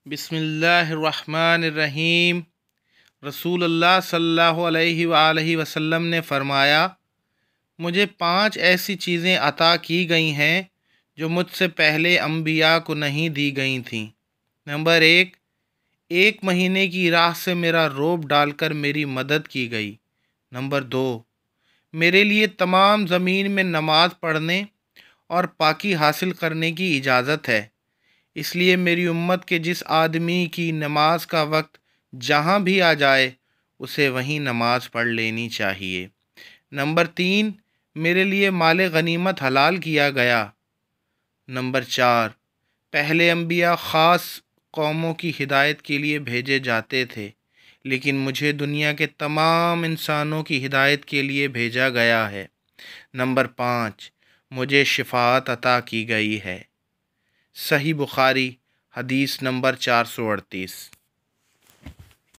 बिस्मिल्लाहिर्रहमानिर्रहीम। रसूलुल्लाह सल्लल्लाहु अलैहि वआलैहि वसल्लम ने फ़रमाया, मुझे 5 ऐसी चीज़ें अता की गई हैं जो मुझसे पहले अम्बिया को नहीं दी गई थीं। नंबर 1, एक महीने की राह से मेरा रोब डालकर मेरी मदद की गई। नंबर 2, मेरे लिए तमाम ज़मीन में नमाज पढ़ने और पाकी हासिल करने की इजाज़त है, इसलिए मेरी उम्मत के जिस आदमी की नमाज का वक्त जहाँ भी आ जाए उसे वहीं नमाज पढ़ लेनी चाहिए। नंबर 3, मेरे लिए माल गनीमत हलाल किया गया। नंबर 4, पहले अम्बिया ख़ास कौमों की हिदायत के लिए भेजे जाते थे, लेकिन मुझे दुनिया के तमाम इंसानों की हिदायत के लिए भेजा गया है। नंबर 5, मुझे शिफाअत अता की गई है। सही बुखारी हदीस नंबर 438।